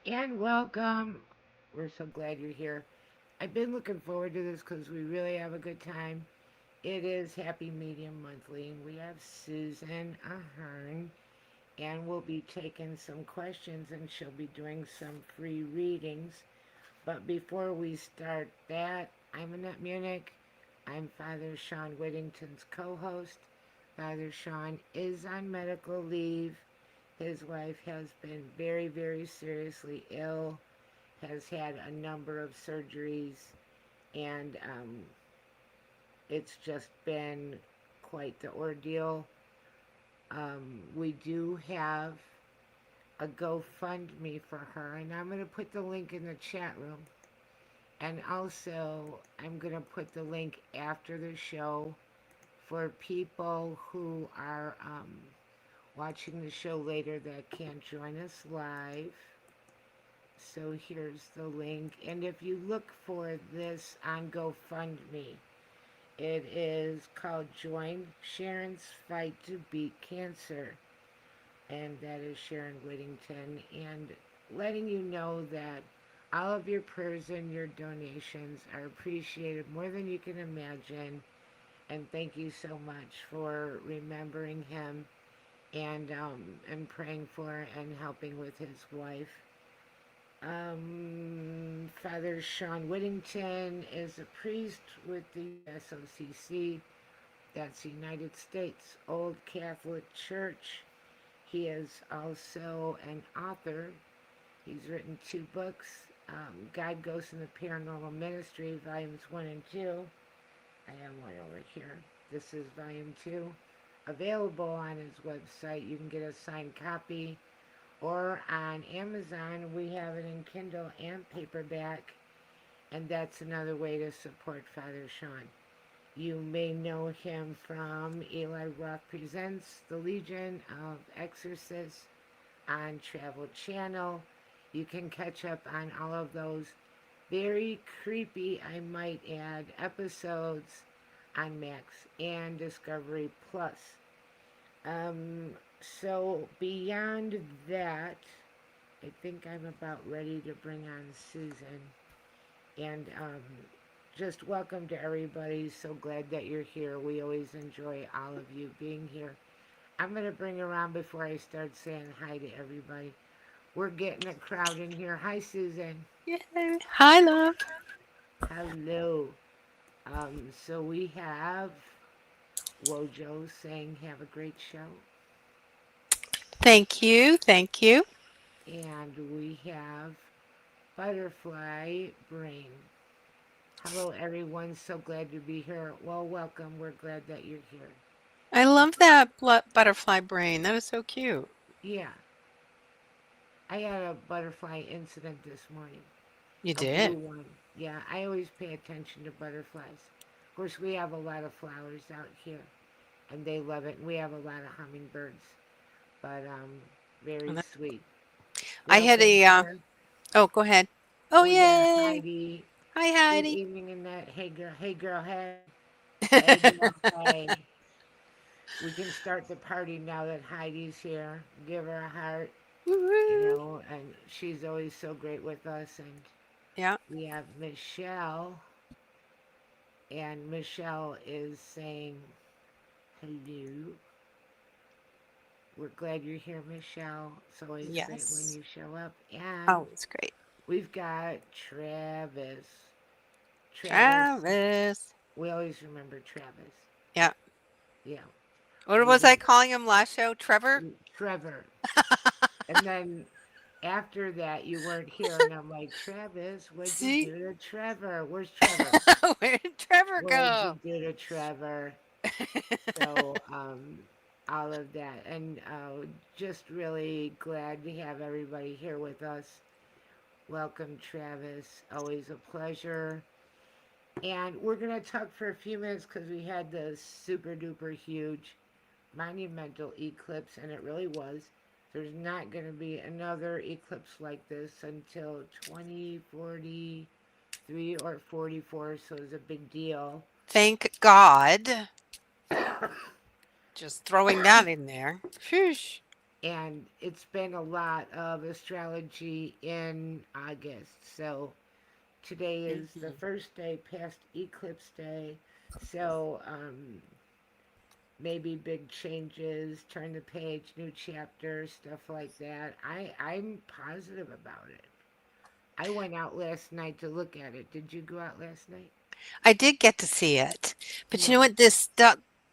And welcome. We're so glad you're here. I've been looking forward to this because we really have a good time. It is Happy Medium Monthly, and we have Susan Ahearn, and we'll be taking some questions, and she'll be doing some free readings. But before we start that, I'm Annette Munich. I'm Father Shawn Whittington's co host. Father Shawn is on medical leave. His wife has been very, very seriously ill, has had a number of surgeries, and it's just been quite the ordeal. We do have a GoFundMe for her, and I'm going to put the link in the chat room. And also, I'm going to put the link after the show for people who are watching the show later that can't join us live. So here's the link. And if you look for this on GoFundMe, it is called Join Sharon's Fight to Beat Cancer. And that is Sharon Whittington. And letting you know that all of your prayers and your donations are appreciated more than you can imagine. And thank you so much for remembering him and praying for and helping with his wife. Father Shawn Whittington is a priest with the USOCC, that's United States Old Catholic Church. He is also an author. He's written two books, God, Ghosts, and the Paranormal Ministry, Volumes 1 and 2. I have one over here. This is Volume 2. Available on his website. You can get a signed copy. Or on Amazon, we have it in Kindle and paperback. And that's another way to support Father Shawn. You may know him from Eli Roth Presents The Legion of Exorcists on Travel Channel. You can catch up on all of those very creepy, I might add, episodes on Max and Discovery Plus. So beyond that, I think I'm about ready to bring on Susan. And just welcome to everybody. So glad that you're here. We always enjoy all of you being here. I'm going to bring around before I start saying hi to everybody. We're getting a crowd in here. Hi, Susan. Yay. Hi, love. Hello. So we have Wojo saying, have a great show. Thank you. Thank you. And we have Butterfly Brain. Hello, everyone. So glad to be here. Well, welcome. We're glad that you're here. I love that butterfly brain. That is so cute. Yeah, I had a butterfly incident this morning, You a did. blue one. Yeah, I always pay attention to butterflies. Of course, we have a lot of flowers out here, and they love it. And we have a lot of hummingbirds, but very And that- sweet. I had Welcome a, here. oh, go ahead. Oh, We got yay. Heidi. Hi, Good Heidi. evening, Annette. Hey, girl. Hey, girl. Hey. Hey, girl. Hey. We can start the party now that Heidi's here. Give her a heart, Woo-hoo. and she's always so great with us. And Yeah. we have Michelle, and Michelle is saying hello. We're glad you're here, Michelle. It's always great when Yes. you show up. And Oh, it's great. we've got Travis. Travis, Travis. we always remember Travis. Yeah. Yeah, What we was got I calling him last show? Trevor? Trevor. And then after that, you weren't here, and I'm like, Travis, what'd you See? do to Trevor? Where's Trevor? Where did Trevor What'd you go? do to Trevor? So, all of that. And just really glad to have everybody here with us. Welcome, Travis. Always a pleasure. And we're going to talk for a few minutes because we had the super duper huge monumental eclipse, and it really was. There's not going to be another eclipse like this until 2043 or 44, so it's a big deal. Thank God. Just throwing that in there. Phew. and it's been a lot of astrology in August. So today is the Mhm. first day past eclipse day. So maybe big changes, turn the page, new chapter, stuff like that. I'm positive about it. I went out last night to look at it. Did you go out last night? I did get to see it. But you know Yeah, what?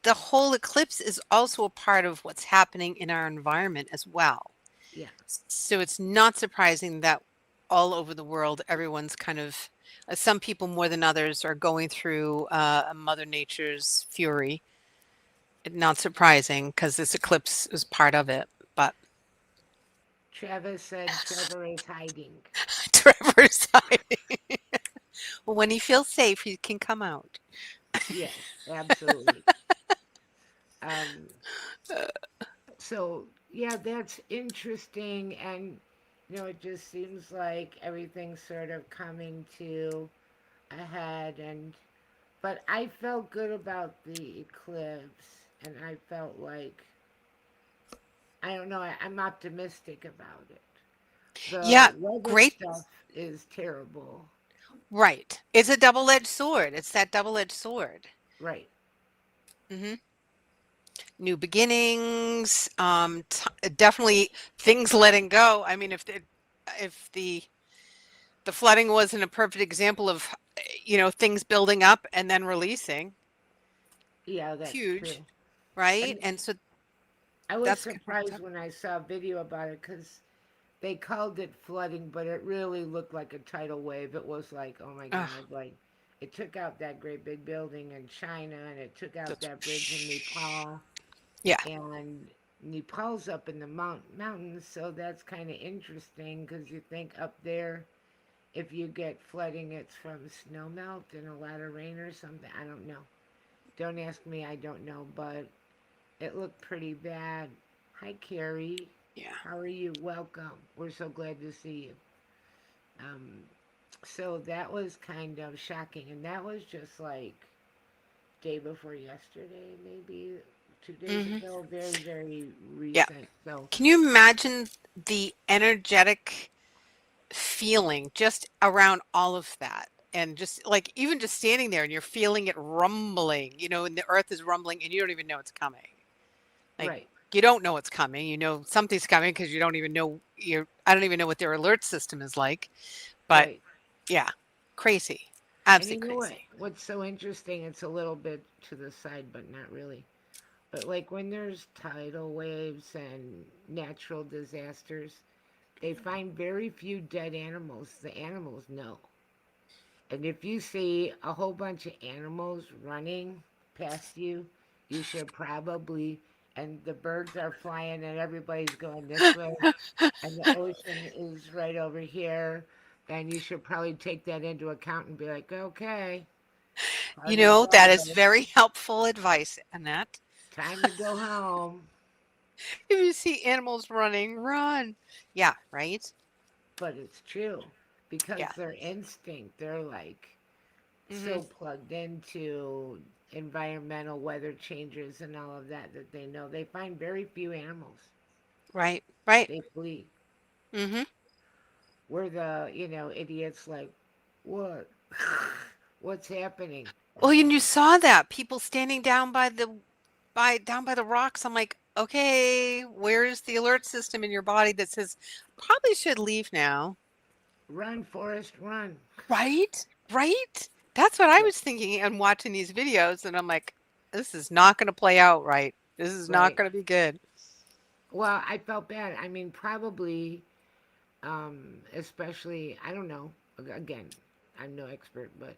The whole eclipse is also a part of what's happening in our environment as well. yeah, So it's not surprising that all over the world, everyone's kind of, some people more than others are going through Mother Nature's fury. Not surprising because this eclipse is part of it. But Travis said Trevor is hiding. Trevor's hiding. Well, when he feels safe, he can come out. Yes, absolutely. Um, so yeah, that's interesting, and it just seems like everything's sort of coming to a head, and but I felt good about the eclipse, and I felt like I don't know, I'm optimistic about it. The Yeah, weather great. stuff is terrible, Right. It's a double-edged sword. It's that double-edged sword. right? Hmm. New beginnings, definitely things letting go. I mean, if the flooding wasn't a perfect example of, things building up and then releasing, Yeah, that's huge, true. right? And And so I was that's kind of what's surprised when I saw a video about it because they called it flooding, but it really looked like a tidal wave. It was like, oh my happening. God, like it took out that great big building in China and it took out That's that bridge in Nepal. yeah. And Nepal's up in the mountains, so that's kind of interesting because you think up there, if you get flooding, it's from snow melt and a lot of rain or something. I don't know. Don't ask me, I don't know, but it looked pretty bad. Hi, Carrie. Yeah. How are you? Welcome. We're so glad to see you. Um, so that was kind of shocking, and that was just like day before yesterday, maybe 2 days Hmm. ago. Very, very Yeah. recent. So, Can you imagine the energetic feeling just around all of that? And just like even just standing there and you're feeling it rumbling, and the earth is rumbling and you don't even know it's coming. Like right, you don't know it's coming. You know something's coming because you don't even know I don't even know what their alert system is like. But right. yeah, crazy. And you Absolutely know what? crazy. What's so interesting? It's a little bit to the side, but not really. But like when there's tidal waves and natural disasters, they find very few dead animals. The animals know. And if you see a whole bunch of animals running past you, you should probably, and the birds are flying and everybody's going this way, and the ocean is right over here, then you should probably take that into account and be like, okay, party's That is over. very helpful advice, Annette. Time to go home. If you see animals running, run. Yeah, right? But it's true because Yeah. their instinct, they're like Hmm. so plugged into environmental weather changes and all of that that they know they find very few animals. Right, right. They flee. Hmm. We're the, idiots like, what? What's happening? Well, and you saw that people standing down by the rocks. I'm like, okay, where's the alert system in your body that says probably should leave now? Run, Forrest, run. Right? Right? That's what I Yeah, was thinking and watching these videos, and I'm like, this is not going to play out right. This is not right. going to be good. Well, I felt bad. I mean, probably, especially, I don't know. Again, I'm no expert, but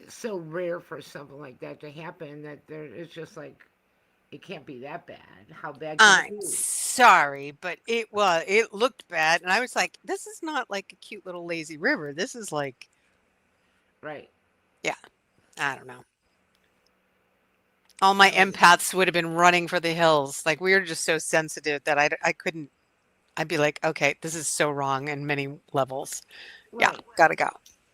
it's so rare for something like that to happen that it's just like it can't be that bad. How bad can it I'm be? sorry, but it looked bad, and I was like, this is not like a cute little lazy river. This is like, Right. yeah, I don't know. All my So empaths would have been running for the hills. Like we were just so sensitive that I couldn't. I'd be like, okay, this is so wrong in many levels. Yeah, right. gotta go.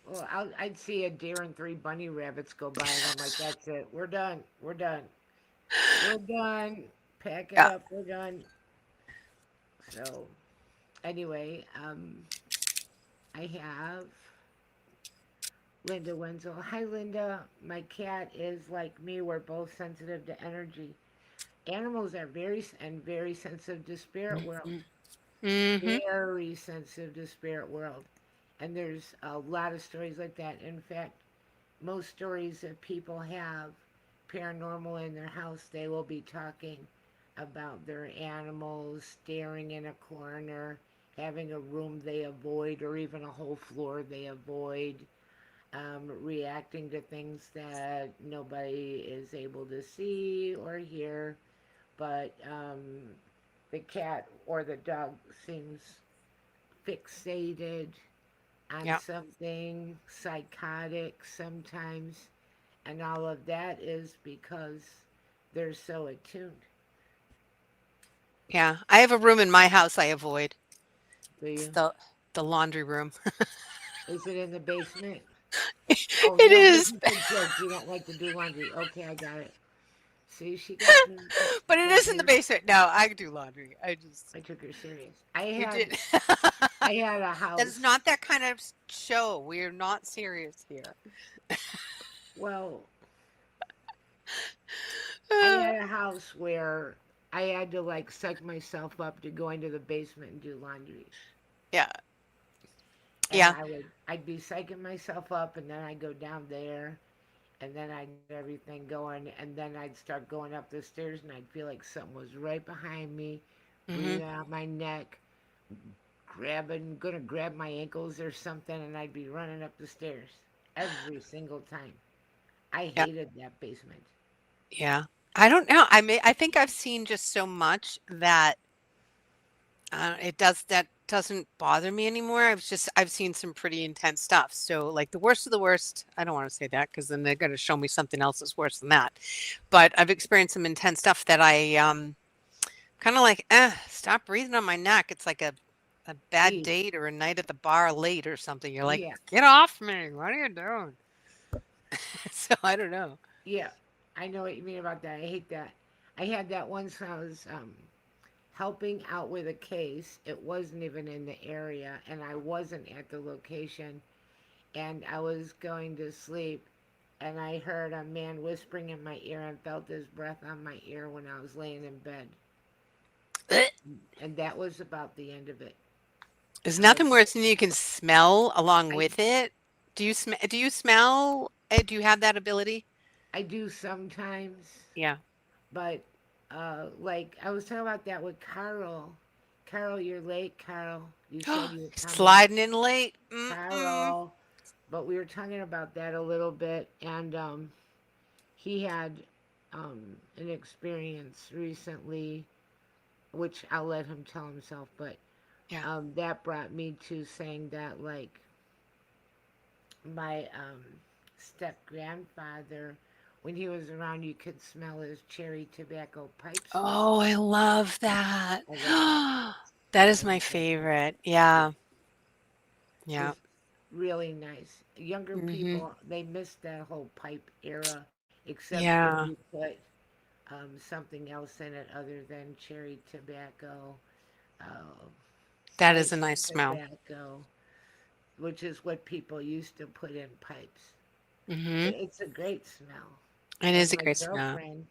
Well, I'd see a deer and three bunny rabbits go by, and I'm like, that's it. We're done. We're done. We're done. Pack it Yeah, up. We're done. So anyway, I have Linda Wenzel. Hi, Linda. My cat is like me. We're both sensitive to energy. Animals are very sensitive to spirit world. Mhm. Mhm. Very sensitive to spirit world. And there's a lot of stories like that. In fact, most stories that people have paranormal in their house, they will be talking about their animals staring in a corner, having a room they avoid, or even a whole floor they avoid, reacting to things that nobody is able to see or hear. But the cat or the dog seems fixated on Yeah. something, psychotic sometimes, and all of that is because they're so attuned. Yeah. I have a room in my house I avoid. Do It's you? the laundry room. Is it in the basement? Oh It no, this is. is a joke. You don't like to do laundry. Okay, I got it. See, she got me. She But it got is in the me. basement. No, I do laundry. I just I took her serious. you did. I had a That is house. not that kind of show. We are not serious here. Well, I had a house where I had to like psych myself up to go into the basement and do laundry. Yeah. And Yeah. I'd be psyching myself up, and then I'd go down there, and then I'd get everything going, and then I'd start going up the stairs, and I'd feel like something was right behind me, Mhm. breathing out my neck, gonna grab my ankles or something, and I'd be running up the stairs every single time. I Yeah. hated that basement. Yeah. I don't know. I think I've seen just so much that that doesn't bother me anymore. I've seen some pretty intense stuff. So like the worst of the worst, I don't want to say that because then they're going to show me something else that's worse than that. But I've experienced some intense stuff that I kind of like, stop breathing on my neck. It's like a bad E, date or a night at the bar late or something. You're like, yeah, get off me. What are you doing? So I don't know. yeah. I know what you mean about that. I hate that. I had that once when I was helping out with a case. It wasn't even in the area, and I wasn't at the location. And I was going to sleep, and I heard a man whispering in my ear and felt his breath on my ear when I was laying in bed. And that was about the end of it. There's I nothing worse than you can smell along I with it. Do you smell? Do you have that ability? I do sometimes, Yeah. but like I was talking about that with Carol. Carol, you're late, Carol. You said you were coming. Sliding in late. Mm-mm. Carol. But we were talking about that a little bit, and he had an experience recently, which I'll let him tell himself, but Yeah. that brought me to saying that, like, my step grandfather, when he was around, you could smell his cherry tobacco pipe smoke. Oh, I love that. I love that. That I is love my that. favorite. Yeah, Yeah. Yeah. just really nice. Younger Mhm. people, they missed that whole pipe era, except when Yeah. you put something else in it other than cherry tobacco, uh, That is a sliced nice smell. tobacco, which is what people used to put in pipes. Mhm. It's a great smell. It And is a my great smell. girlfriend,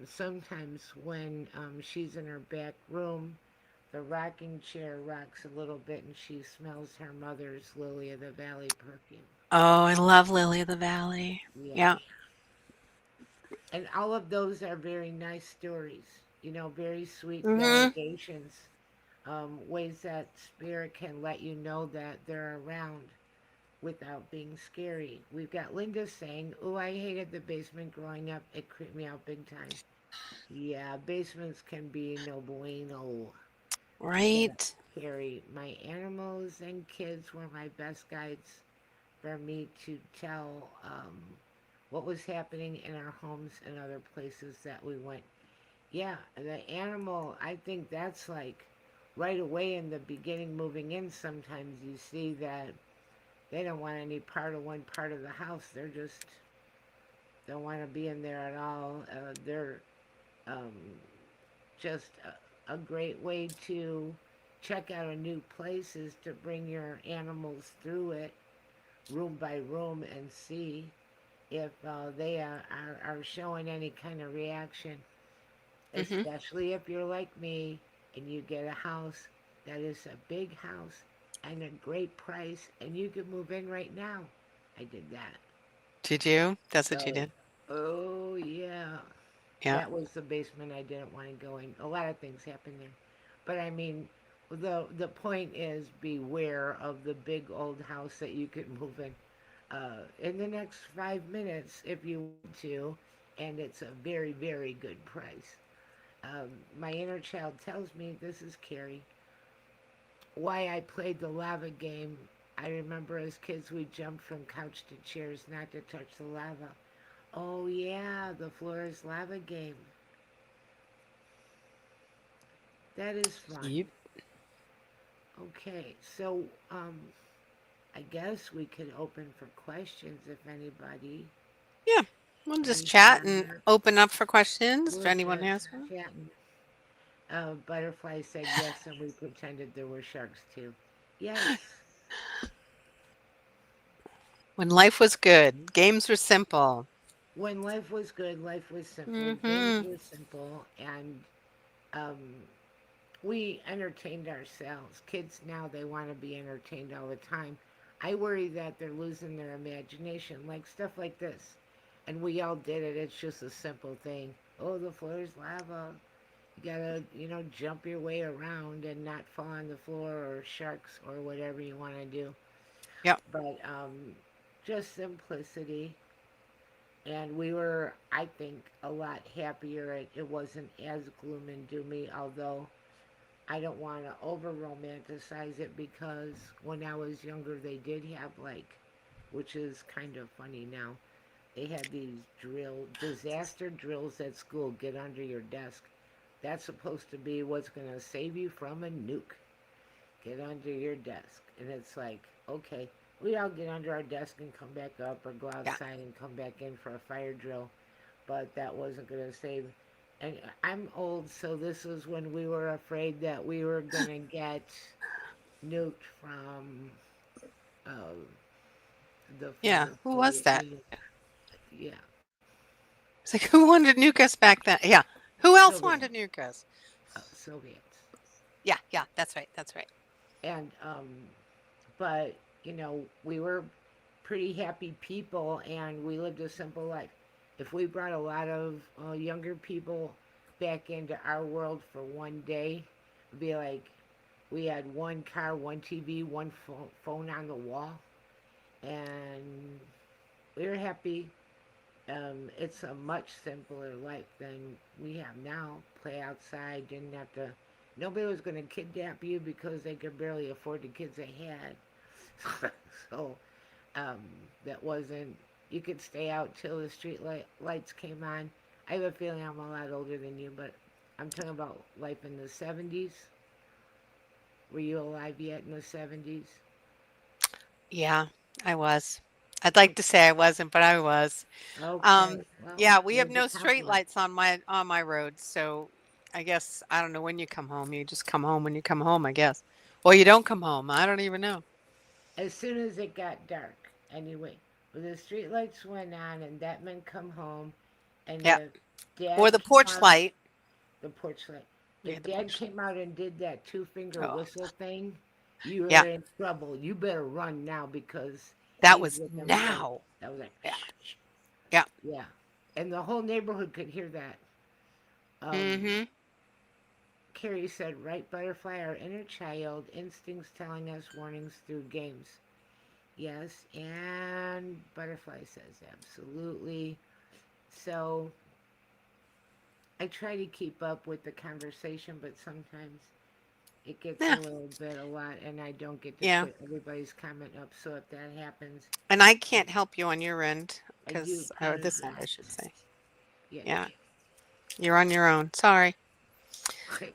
sometimes when she's in her back room, the rocking chair rocks a little bit and she smells her mother's Lily of the Valley perfume. Oh, I love Lily of the Valley. Yeah. Yeah. And all of those are very nice stories, very sweet Mhm. delegations, ways that spirit can let you know that they're around without being scary. We've got Linda saying, "Oh, I hated the basement growing up. It creeped me out big time." Yeah, basements can be no bueno. Yeah, Right. Carrie, my animals and kids were my best guides for me to tell what was happening in our homes and other places that we went. Yeah, the animal, I think that's like right away in the beginning moving in. Sometimes you see that they don't want any part of one part of the house. They're just don't want to be in there at all. They're um, just a great way to check out a new place is to bring your animals through it room by room and see if they are showing any kind of reaction, Mm-hmm. especially if you're like me and you get a house that is a big house and a great price and you can move in right now. I did that. Did you? That's what you So, did. oh yeah, Yeah. that was the basement I didn't want to go in. A lot of things happened there. But I mean, the point is beware of the big old house that you could move in the next 5 minutes if you want to, and it's a very, very good price. My inner child tells me this is Carrie. Why I played the lava game. I remember as kids we jumped from couch to chairs not to touch the lava. Oh yeah, the floor is lava game. That is fun. Yep. Okay, so I guess we could open for questions if anybody. Yeah. We'll just Any chat and comments? open up for questions if We're anyone just has one. chatting. Butterfly said yes, and we pretended there were sharks too. Yes, When life was good, games were simple. when life was good, life was simple. Games Mm-hmm. were simple, and um, we entertained ourselves. Kids now, they want to be entertained all the time. I worry that they're losing their imagination, like stuff like this. And we all did it. It's just a simple thing. Oh, the floor is lava. You gotta, jump your way around and not fall on the floor or sharks or whatever you want to do. Yep. But just simplicity. And we were, I think, a lot happier. It wasn't as gloom and doomy, although I don't want to over romanticize it because when I was younger, they did have, like, which is kind of funny now, they had these disaster drills at school, get under your desk. That's supposed to be what's going to save you from a nuke. Get under your desk. And it's like, okay, we all get under our desk and come back up or go Yeah. outside and come back in for a fire drill. But that wasn't going to save. And I'm old, so this was when we were afraid that we were going to get nuked from uh, Yeah. the Who was Soviet that? Union. Yeah, It's like, who wanted to nuke us back then? Yeah. Who else Soviet, wanted to nuke us? Soviets. Yeah. Yeah. That's right. That's right. And but we were pretty happy people, and we lived a simple life. If we brought a lot of younger people back into our world for one day, it'd be like we had one car, one TV, one phone on the wall, and we were happy. It's a much simpler life than we have now. Play outside, didn't have to. Nobody was going to kidnap you because they could barely afford the kids they had. So um, that wasn't. You could stay out till the lights came on. I have a feeling I'm a lot older than you, but I'm talking about life in the 70s. Were you alive yet in the 70s? Yeah, I was. I'd like to say I wasn't, but I was. Okay, Um, well, yeah, we have there's a no street compliment. lights on my road, so I guess I don't know when you come home. You just come home when you come home, I guess. Or you don't come home. I don't even know. As soon as it got dark, anyway, when the street lights went on and that meant come home, and Yeah. if Or Dad the came porch out, light. the porch light, Yeah, if the Dad porch light. came out and did that two-finger Oh, whistle thing, you were yeah. in trouble. You better run now because That he's was within sight. now. That was like, Yeah. shh, shh. Yeah. Yeah, and the whole neighborhood could hear that. Mm-hmm. Carrie said, "Right, butterfly, our inner child, instincts telling us warnings through games." Yes, and Butterfly says absolutely. So I try to keep up with the conversation, but sometimes it gets a Yeah. little bit a lot, and I don't get to Yeah. put everybody's comment up. So if that happens, And I can't help you on your end I do because, or this end, I apologize. should say. Yeah, Yeah. You're on your own. Sorry. okay,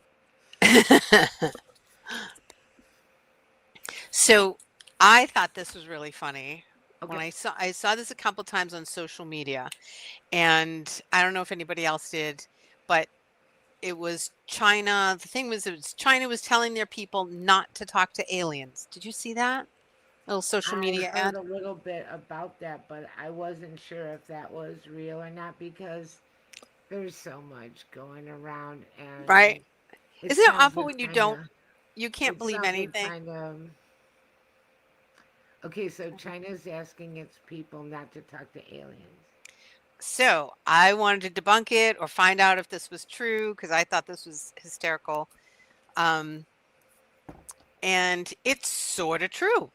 So I thought this was really funny when okay. I saw this a couple times on social media, and I don't know if anybody else did, but it was China. The thing was, it was China was telling their people not to talk to aliens. Did you see that little social I media heard ad? a little bit about that, but I wasn't sure if that was real or not because there's so much going around, Right? and it Isn't it awful sounded when kind of you can't it believe sounded anything? kind of okay. So China's asking its people not to talk to aliens. So I wanted to debunk it or find out if this was true because I thought this was hysterical. Um, and it's sort of true.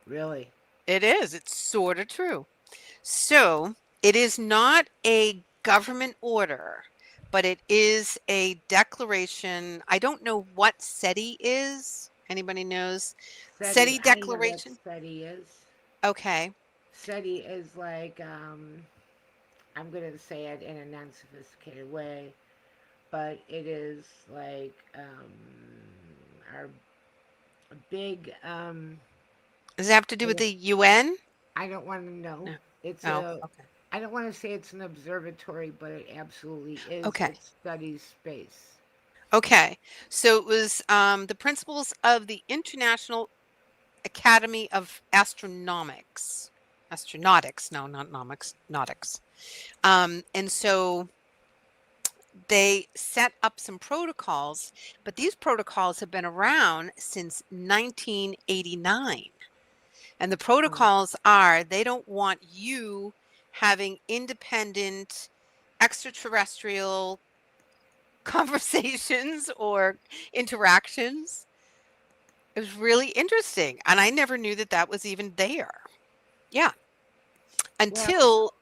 Really? It is. It's sort of true. So it is not a government order, but it is a declaration. I don't know what SETI is. Anybody knows? SETI, SETI I know what declaration. SETI is. Okay. SETI is like I'm gonna say it in a non-sophisticated way, but it is like our big Does it have to do I with don't the UN? I don't want to know. No. It's Oh, a okay. I don't want to say it's an observatory, but it absolutely is. Okay. It studies space. Okay. So it was the principles of the International Academy of Astronomics. Astronautics. No, not nomics. Nautics. And so they set up some protocols, but these protocols have been around since 1989. And the Um, protocols are they don't want you having independent extraterrestrial conversations or interactions. It was really interesting. And I never knew that that was even there. Yeah. well, Until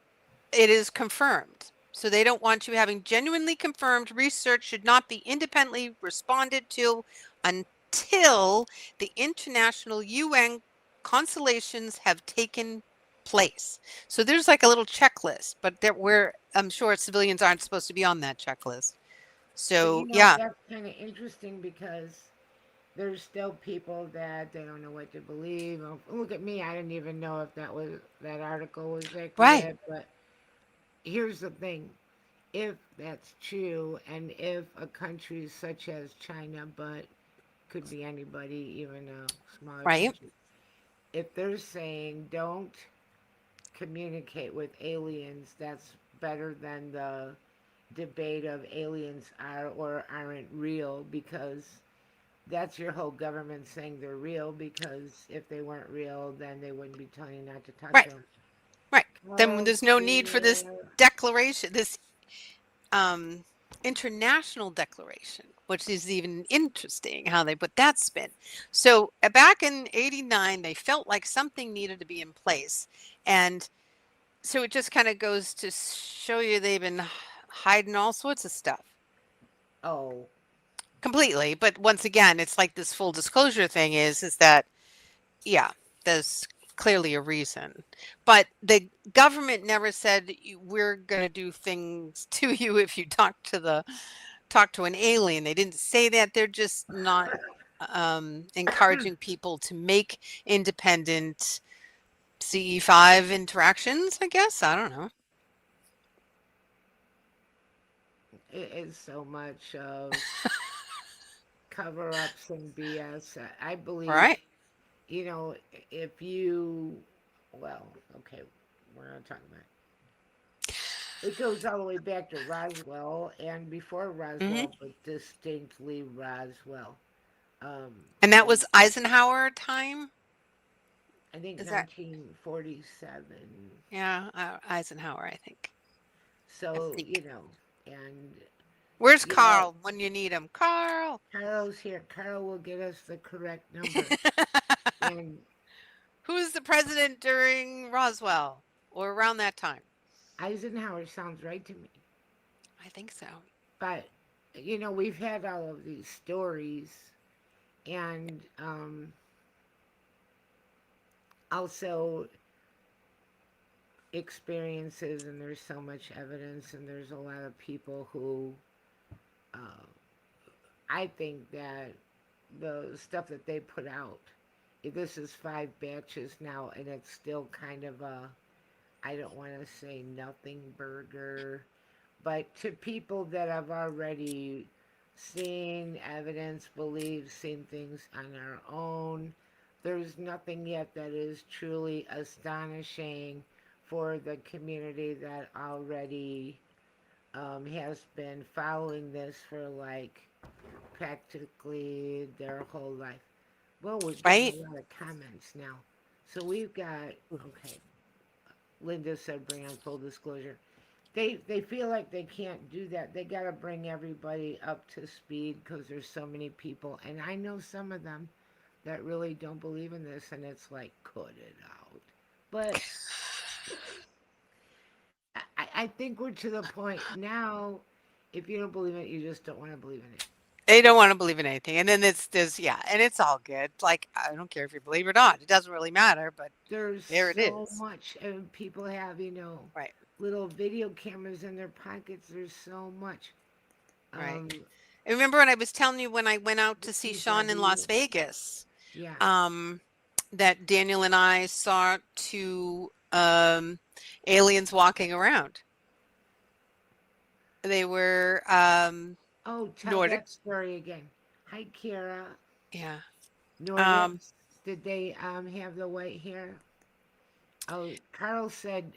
it is confirmed. So they don't want you having genuinely confirmed research should not be independently responded to until the international UN constellations have taken place. So there's like a little checklist, but there where I'm sure civilians aren't supposed to be on that checklist. but So yeah, that's kind of interesting because there's still people that they don't know what to believe. Look at me, I didn't even know if that article was right, accurate. But here's the thing: if that's true, and if a country such as China, but could be anybody, even a smaller right, country, if they're saying don't communicate with aliens, that's better than the debate of aliens are or aren't real because that's your whole government saying they're real because if they weren't real, then they wouldn't be telling you not to talk to right, them. right. Then Carol's there's no need for this here. declaration, this um, international declaration, which is even interesting how they put that spin. So back in '89, they felt like something needed to be in place. And so it just kind of goes to show you they've been hiding all sorts of stuff Oh, completely. But once again, it's like this full disclosure thing is that, yeah, there's clearly a reason. But the government never said we're going to do things to you if you talk to an alien. They didn't say that. They're just not encouraging people to make independent CE5 interactions, I guess. I don't know. it is so much of cover ups and BS. I All believe, right. you know, if you, well, okay, we're not talking about it goes all the way back to Roswell and before Hmm. Roswell, but distinctly Roswell. Um, And that and was Eisenhower time. I think Is that, 1947. yeah, Eisenhower, I think. I So, think. and, Where's you know, Carl when you need him? Carl. Carl's here. Carl will get us the correct number. And Who's the president during Roswell or around that time? Eisenhower sounds right to me. I think so. But, we've had all of these stories and also experiences, and there's so much evidence, and there's a lot of people who uh, I think that the stuff that they put out, this is 5 batches now, and it's still kind of a, I don't want to say nothing burger, But to people that have already seen evidence, believed, seen things on our own, there's nothing yet that is truly astonishing for the community that already has been following this for like practically their whole life. Well, we're getting Right? a lot of comments now. So we've got, okay, Linda said bring on full disclosure. They feel like they can't do that. They got to bring everybody up to speed because there's so many people. And I know some of them that really don't believe in this, and it's like, cut it out. But I think we're to the point now, if you don't believe in it, you just don't want to believe in it. They don't want to believe in anything. And then there's yeah, and it's all good. Like I don't care if you believe it or not. It doesn't really matter, but There's there it so is. much, and people have, Right. little video cameras in their pockets. There's so much. Right. Um, I remember when I was telling you when I went out the to see Shawn in Las CW. Vegas, Yeah. um, that Daniel and I saw two aliens walking around. They were Oh, tell Nordic. that story again. Hi, Kira. Yeah. Um, Nordics. Did they have the white hair? Oh, Carl said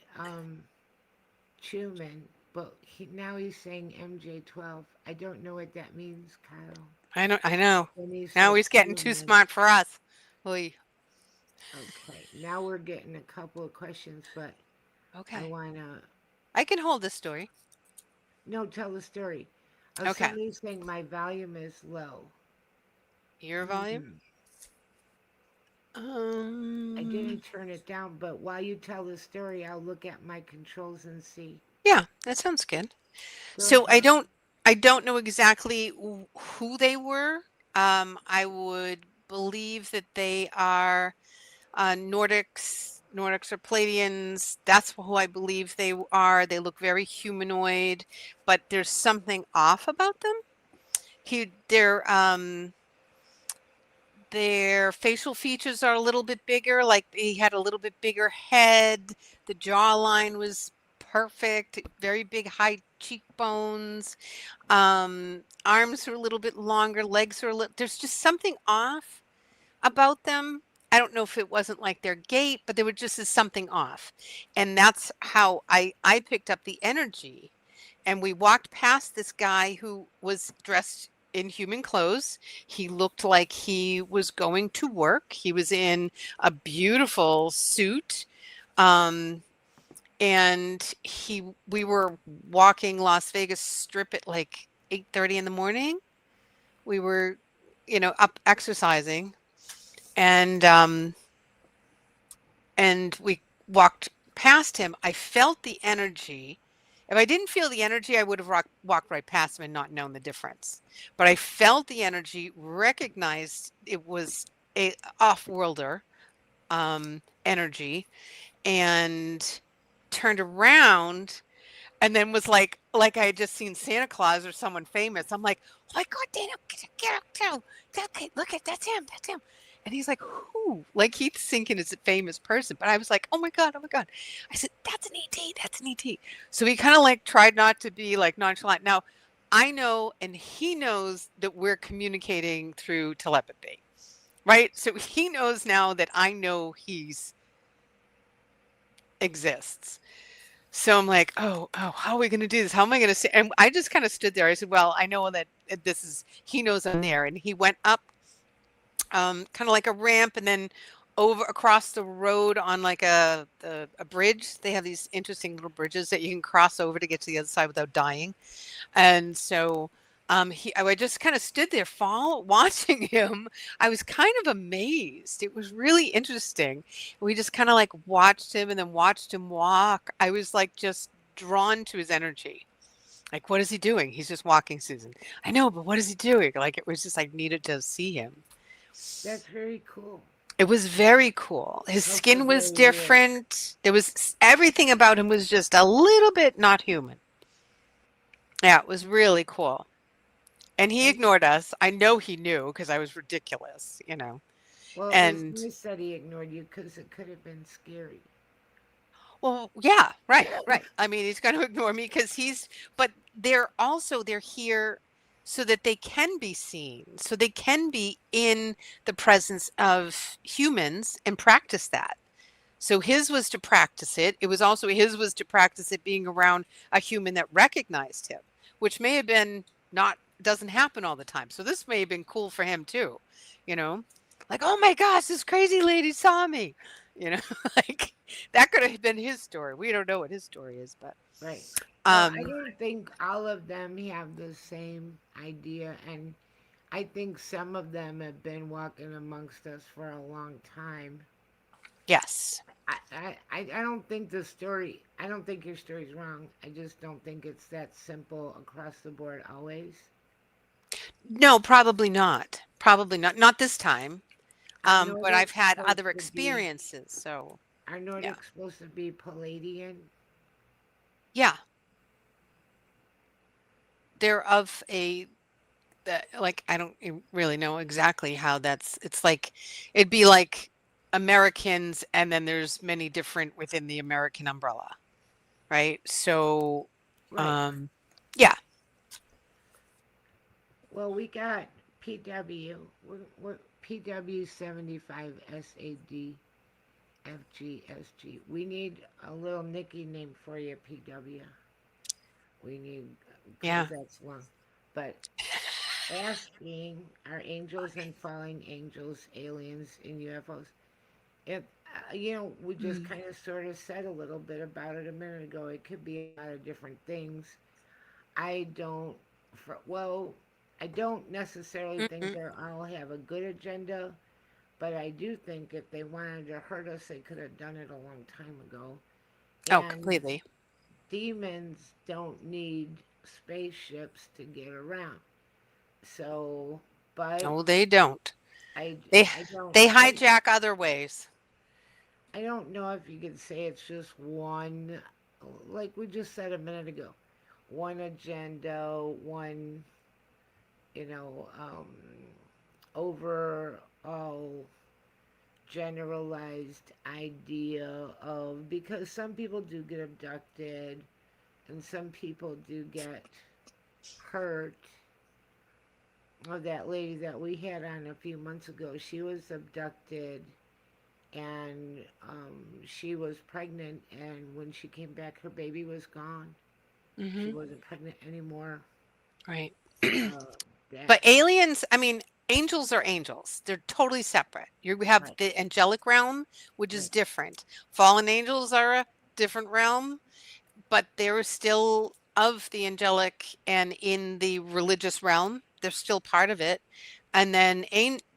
Truman, but now he's saying MJ12. I don't know what that means, Carl. I know. Then he Now said he's getting too Truman. smart for us. Oy. Okay, now we're getting a couple of questions, but I Okay. want to. I can hold this story. No, tell the story. Okay. Somebody's saying my volume is low. Your volume? Mm, I Um, didn't turn it down, but while you tell the story, I'll look at my controls and see. yeah, that sounds good. Go So ahead. I don't know exactly who they were. I would believe that they are Nordics or Palladians. That's who I believe they are. They look very humanoid, but there's something off about them. He, their facial features are a little bit bigger, like he had a little bit bigger head. The jawline was perfect, very big high cheekbones. Arms are a little bit longer, legs are a little, there's just something off about them. I don't know if it wasn't like their gait, but there was just something off. And that's how I picked up the energy. And we walked past this guy who was dressed in human clothes. He looked like he was going to work. He was in a beautiful suit. Um, and we were walking Las Vegas Strip at like 8:30 in the morning. We were, up exercising, and we walked past him. I felt the energy. If I didn't feel the energy, I would have walked right past him and not known the difference. But I felt the energy, recognized it was a off-worlder energy, and turned around and then was like I had just seen Santa Claus or someone famous. I'm like, oh my God, Daniel, get up, okay, look at that's him. And he's like, who? Like he's thinking it's a famous person. But I was like, oh my God, oh my God. I said, that's an ET, that's an ET. So he kind of like tried not to be like nonchalant. Now I know and he knows that we're communicating through telepathy. Right. So he knows now that I know he's exists. So I'm like, oh, how are we going to do this? How am I going to say? And I just kind of stood there. I said, well, I know that this is, he knows I'm there. And he went up kind of like a ramp and then over across the road on like a bridge. They have these interesting little bridges that you can cross over to get to the other side without dying. And so I just kind of stood there watching him. I was kind of amazed. It was really interesting. We just kind of like watched him and then watched him walk. I was like just drawn to his energy. Like, what is he doing? He's just walking, Susan. I know, but what is he doing? Like, it was just like needed to see him. That's very cool. It was very cool. His Also skin was very weird. different. There was everything about him was just a little bit not human. Yeah, it was really cool. And he And ignored us. I know he knew because I was ridiculous. well, it was And nice that he ignored you because it could have been scary. Well, yeah, right. I mean, he's going to ignore me because but they're here so that they can be seen, so they can be in the presence of humans and practice that. So his was to practice it. It was also his was to practice it being around a human that recognized him, which may have been not, doesn't happen all the time. So this may have been cool for him too, you know, like, oh my gosh, this crazy lady saw me, you know, like that could have been his story. We don't know what his story is, but, Right. Well, I um, don't think all of them have the same idea, and I think some of them have been walking amongst us for a long time. yes. I don't think the story, I don't think your story's wrong. I just don't think it's that simple across the board always. No, probably not. Probably not. Not this time. Are But I've Nordics had supposed other to be, experiences. So are yeah. Nordics supposed to be Palladian? Yeah. They're of a, like, I don't really know exactly how that's, it's like, it'd be like Americans, and then there's many different within the American umbrella, right? So, Right. um, yeah, Well, we got PW. We're PW 75 SAD FGSG. We need a little Nicky name for you, PW. We need, because yeah, that's long. But asking our angels and falling angels, aliens, and UFOs, if, we just mm, kind of sort of said a little bit about it a minute ago. It could be a lot of different things. I don't, well, I don't necessarily think mm-mm. they all have a good agenda, but I do think if they wanted to hurt us, they could have done it a long time ago. Oh, And completely. demons don't need spaceships to get around. So, but No, they don't. I, They I don't, they I, hijack other ways. I don't know if you could say it's just one, like we just said a minute ago, one agenda, one, you know, overall generalized idea of, because some people do get abducted and some people do get hurt. Oh, that lady that we had on a few months ago, she was abducted and she was pregnant, and when she came back, her baby was gone. She Hmm. wasn't pregnant anymore. Right. Uh, that But aliens, I mean, angels are angels. They're totally separate. You have right, the angelic realm, which is right. different. Fallen angels are a different realm, but they're still of the angelic and in the religious realm. They're still part of it. And then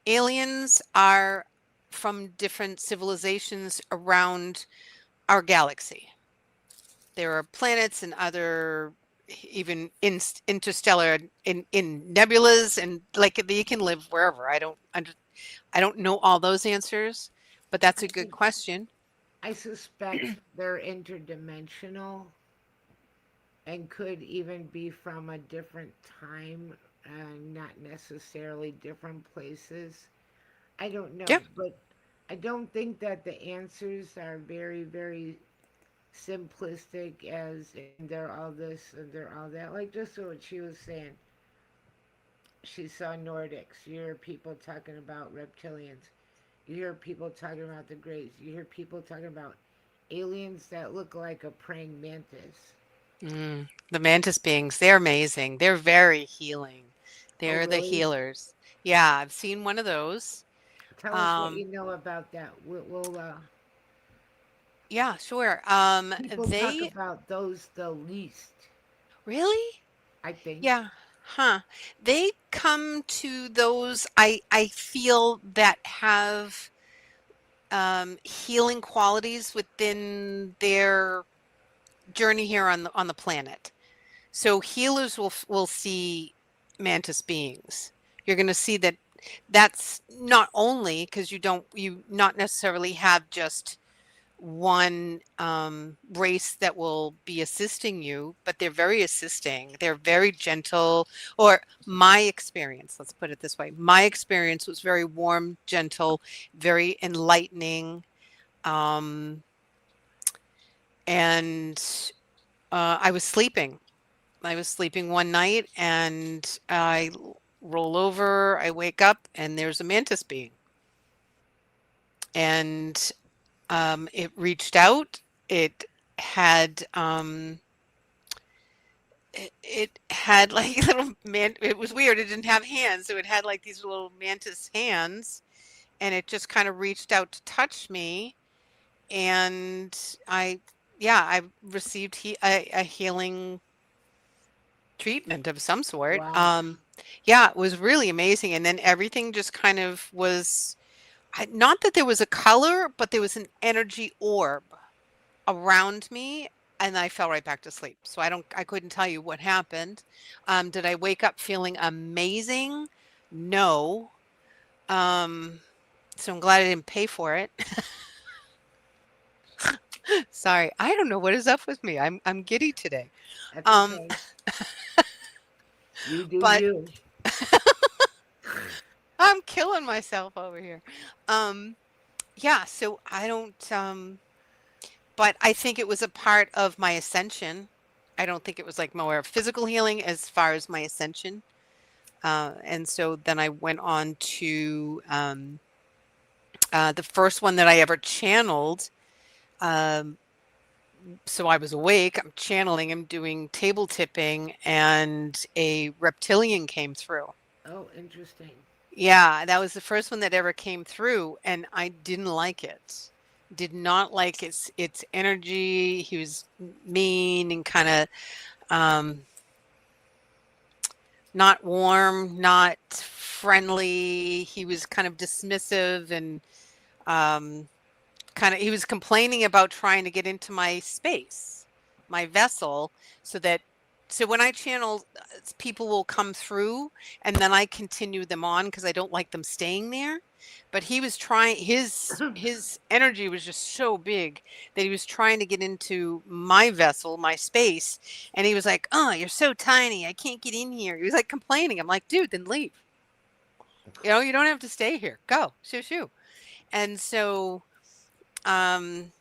aliens are from different civilizations around our galaxy. There are planets and other, even interstellar, in nebulas, and like they can live wherever. I don't know all those answers, but that's I a good think question. I suspect they're interdimensional and could even be from a different time and not necessarily different places. I don't Yeah. know, but I don't think that the answers are very, very simplistic as in they're all this and they're all that. Like just what she was saying, she saw Nordics. You hear people talking about reptilians. You hear people talking about the Greys. You hear people talking about aliens that look like a praying mantis. The mantis beings, they're amazing. They're very healing. Oh, They're the really? healers. Yeah, I've seen one of those. Tell us what you Um, know about that. yeah, sure. People talk They about those the least, really? I think. Yeah. Huh. They come to those, I feel, that have healing qualities within their journey here on the planet. So healers will see mantis beings. You're going to see that that's not only because you not necessarily have just one race that will be assisting you, but they're very assisting. They're very gentle, or my experience, let's put it this way. My experience was very warm, gentle, very enlightening. Um, and I was sleeping. I was sleeping one night, and roll over. I wake up, and there's a mantis being, and it reached out. It had it had like little man. It was weird. It didn't have hands, so it had like these little mantis hands, and it just kind of reached out to touch me, and I, yeah, I received a healing treatment of some sort. Wow. Yeah, it was really amazing, and then everything just kind of was. Not that there was a color, but there was an energy orb around me, and I fell right back to sleep. So I couldn't tell you what happened. Did I wake up feeling amazing? No. Um, so I'm glad I didn't pay for it. Sorry, I don't know what is up with me. I'm giddy today. That's Um, okay. You do but you. I'm killing myself over here. Um, yeah, so I don't but I think it was a part of my ascension. I don't think it was like more physical healing as far as my ascension. And so then I went on to the first one that I ever channeled. Um, so I was awake, I'm channeling, I'm doing table tipping, and a reptilian came through. Oh, interesting. Yeah, that was the first one that ever came through, and I didn't like it. Did not like its energy. He was mean and kind of not warm, not friendly. He was kind of dismissive and um, he was complaining about trying to get into my space, my vessel, so that so when I channel, people will come through, and then I continue them on because I don't like them staying there. But he was trying, his energy was just so big that he was trying to get into my vessel, my space, and he was like, "Oh, you're so tiny, I can't get in here." He was like complaining. I'm like, "Dude, then leave. You know, you don't have to stay here. Go, shoo shoo." And so um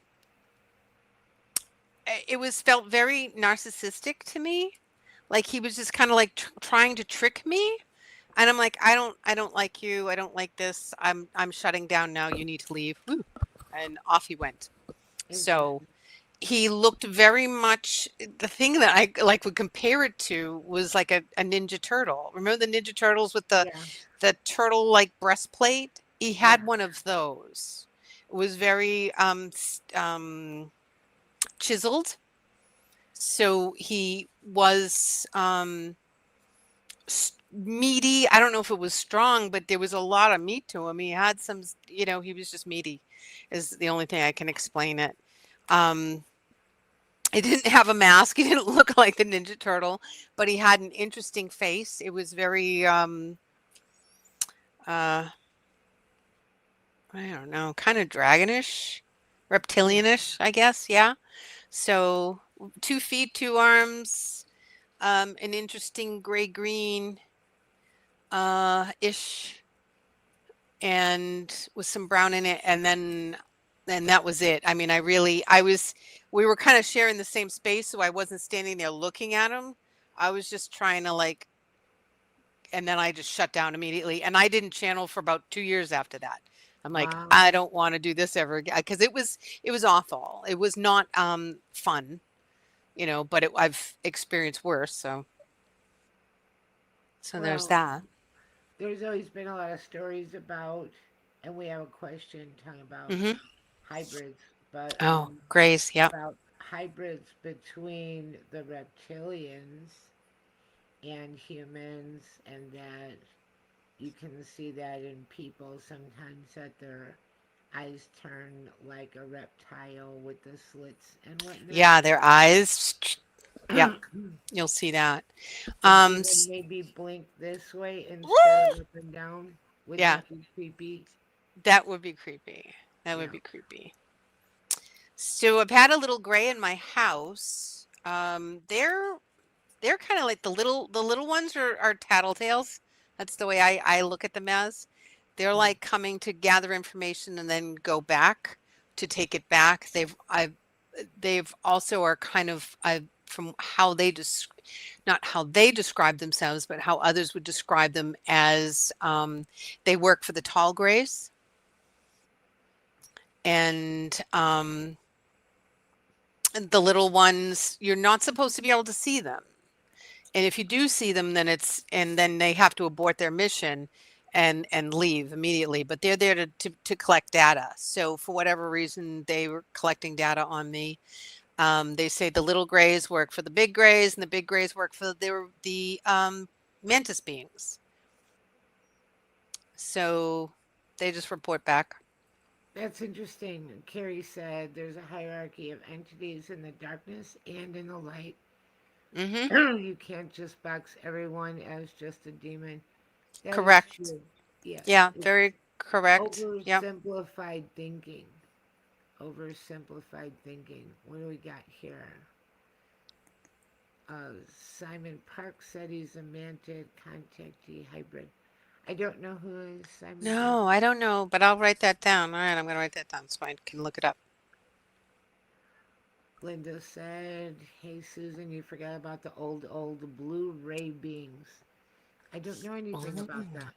it was felt very narcissistic to me. Like he was just kind of like trying to trick me. And I'm like, I don't like you. I don't like this. I'm shutting down now. You need to leave. Woo. And off he went. So Interesting. he looked very much the thing that I like would compare it to was like a Ninja Turtle. Remember the Ninja Turtles with Yeah. the turtle like breastplate? He Yeah. had one of those. It was very chiseled. So he was meaty. I don't know if it was strong, but there was a lot of meat to him. He had some, he was just meaty, is the only thing I can explain it. Um, he didn't have a mask. He didn't look like the Ninja Turtle, but he had an interesting face. It was very, uh, I don't know, kind of dragonish, Yeah. reptilianish, I guess. Yeah. So 2 feet, 2 arms, an interesting gray green ish, and with some brown in it, and that was it. I mean, we were kind of sharing the same space, so I wasn't standing there looking at him. I was just trying to like, and then I just shut down immediately, and I didn't channel for about 2 years after that. I'm like, Wow. I don't want to do this ever again because it was awful. It was not fun, but I've experienced worse. So there's Well, that. there's always been a lot of stories about, and we have a question talking about Hmm. hybrids, but Oh, Grace. Yep. about hybrids between the reptilians and humans, and that you can see that in people sometimes that their eyes turn like a reptile with the slits and whatnot. Yeah, their eyes. Yep, you'll see that. And Um, even s- maybe blink this way instead of up and down. Would yeah, that be creepy? that would be creepy. That would Yeah. be creepy. So I've had a little gray in my house. They're kind of like the little ones are tattletales. That's the way I look at them as. They're Mm. like coming to gather information and then go back to take it back. they've also are kind of from how they not how they describe themselves, but how others would describe them as they work for the tall grays, and the little ones, you're not supposed to be able to see them. And if you do see them, then then they have to abort their mission and leave immediately. But they're there to collect data. So for whatever reason, they were collecting data on me. They say the little grays work for the big grays, and the big grays work for the mantis beings. So they just report back. That's interesting. Carrie said there's a hierarchy of entities in the darkness and in the light. Mm-hmm. You can't just box everyone as just a demon. That is Correct. true. Yes, Yeah, it's very correct. Yep. oversimplified thinking. Oversimplified thinking. What do we got here? Simon Park said he's a mantid contactee hybrid. I don't know who is Simon Park. No, I don't know, but I'll write that down. All right, I'm going to write that down so I can look it up. Linda said, "Hey Susan, you forgot about the old blue ray beings." I don't know anything Oh, about that.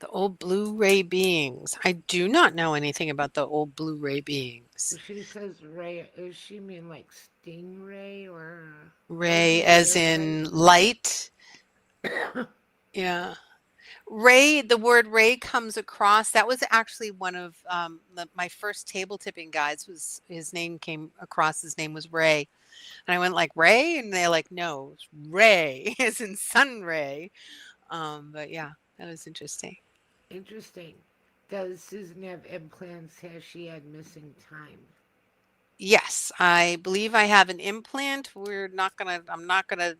the old blue-ray beings. I do not know anything about the old blue-ray beings. She says ray. Does she mean like stingray or light Ray as year ray? in light. Yeah. Ray, the word Ray comes across. That was actually one of my first table tipping guides. Was his name came across? His name was Ray, and I went like Ray, and they're like, no, it's Ray, as in sun ray. But yeah, that was interesting. Interesting. Does Susan have implants? Has she had missing time? Yes, I believe I have an implant. I'm not gonna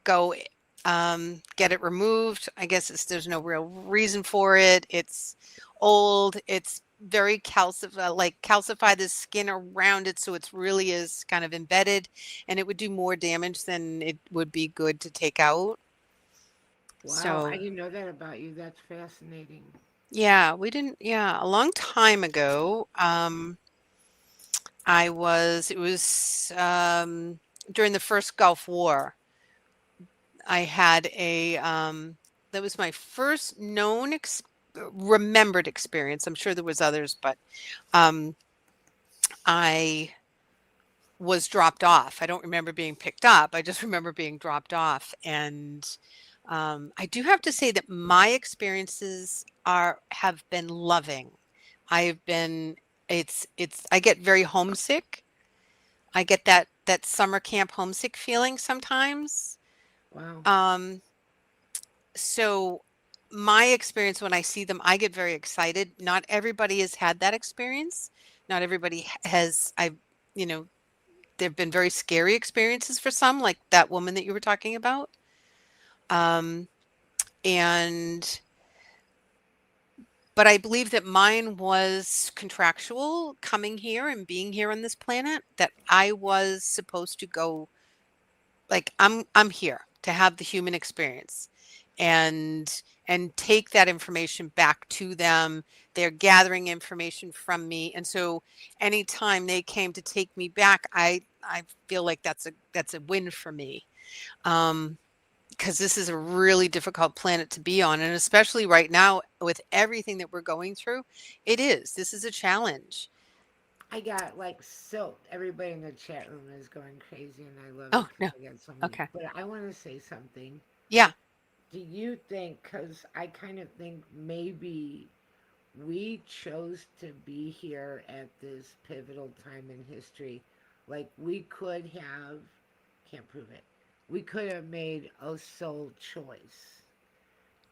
go get it removed. I guess there's no real reason for it. It's old. It's very calcified the skin around it, so it's really is kind of embedded, and it would do more damage than it would be good to take out. Wow, I So didn't know that about you. That's fascinating. yeah, we didn't. Yeah, a long time ago. It was during the first Gulf War. I had that was my first remembered experience. I'm sure there was others, but um, I was dropped off. I don't remember being picked up. I just remember being dropped off. And I do have to say that my experiences have been loving. I've been I get very homesick. I get that summer camp homesick feeling sometimes. Wow. Um, so my experience when I see them, I get very excited. Not everybody has had that experience. Not everybody has. You know, there've been very scary experiences for some, like that woman that you were talking about. Um, and but I believe that mine was contractual coming here and being here on this planet, that I was supposed to go, like I'm here to have the human experience and take that information back to them. They're gathering information from me, and so anytime they came to take me back, I feel like that's a win for me. Um, because this is a really difficult planet to be on, and especially right now with everything that we're going through, this is a challenge. I got like so everybody in the chat room is going crazy and I love Oh it because no. I got so many. Okay. But I want to say something. Yeah. Do you think, because I kind of think maybe we chose to be here at this pivotal time in history, like we could have, can't prove it, we could have made a sole choice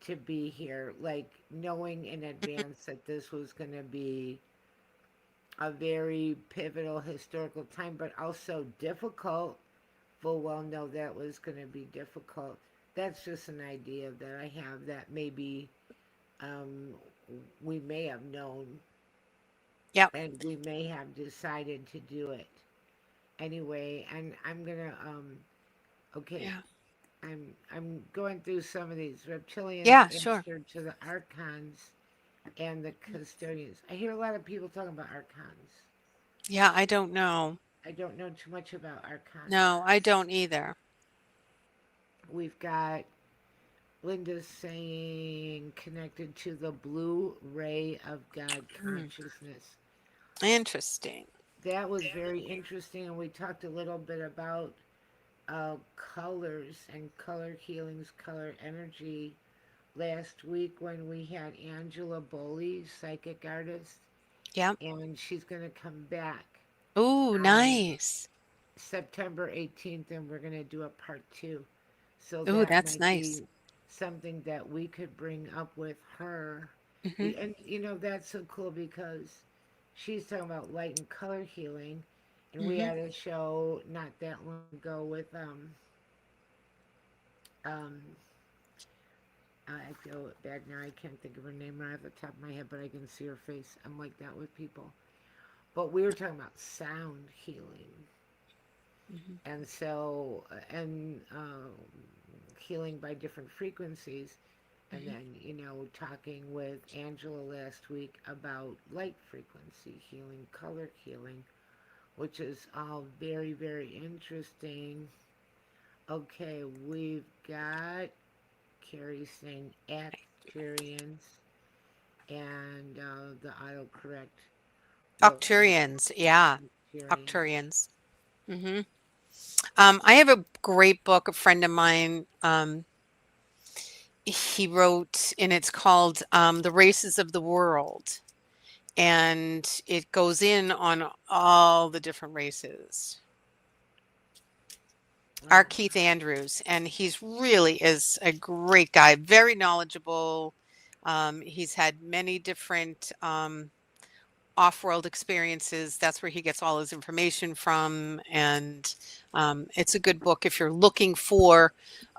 to be here, like knowing in Mhm. advance that this was going to be a very pivotal historical time, but also difficult. Full well know that was going to be difficult. That's just an idea that I have that maybe um, we may have known Yep. and we may have decided to do it anyway. And I'm gonna okay. Yeah. I'm going through some of these reptilians Yeah, sure. answer to the archons and the custodians. I hear a lot of people talking about archons. Yeah, I don't know. I don't know too much about arcana. No, I don't either. We've got Linda saying connected to the blue ray of God Hmm. consciousness. Interesting. That was very interesting, and we talked a little bit about colors and color healings, color energy last week when we had Angela Boley, psychic artist, Yeah. and she's going to come back Ooh, on nice. September 18th, and we're going to do a part two. So Ooh, that that's might nice. be something that we could bring up with her. Hmm. And, that's so cool because she's talking about light and color healing. And we Hmm. had a show not that long ago with, um, I feel bad now. I can't think of her name right off the top of my head, but I can see her face. I'm like that with people. But we were talking about sound healing. Hmm. And so, and healing by different frequencies. And Hmm. then, talking with Angela last week about light frequency healing, color healing, which is all very, very interesting. Okay, we've got Carrie saying Acturians and the autocorrect looks like Octurians. Yeah. Acturians. Octurians. Hmm. I have a great book. A friend of mine, he wrote, and it's called The Races of the World. And it goes in on all the different races. Our Wow. Keith Andrews, and he's really is a great guy, very knowledgeable. He's had many different off-world experiences. That's where he gets all his information from, and it's a good book if you're looking for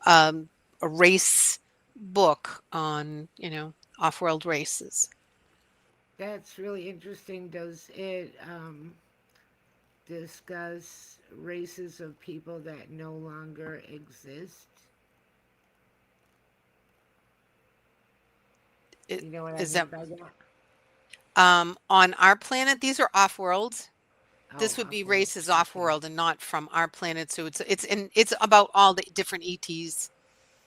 um, a race book on, off-world races. That's really interesting. Does it discuss races of people that no longer exist? It, You know what I is mean that by that? on our planet? These are off-world. Oh, This would be off-world. races Okay. off-world and not from our planet. So it's about all the different ETs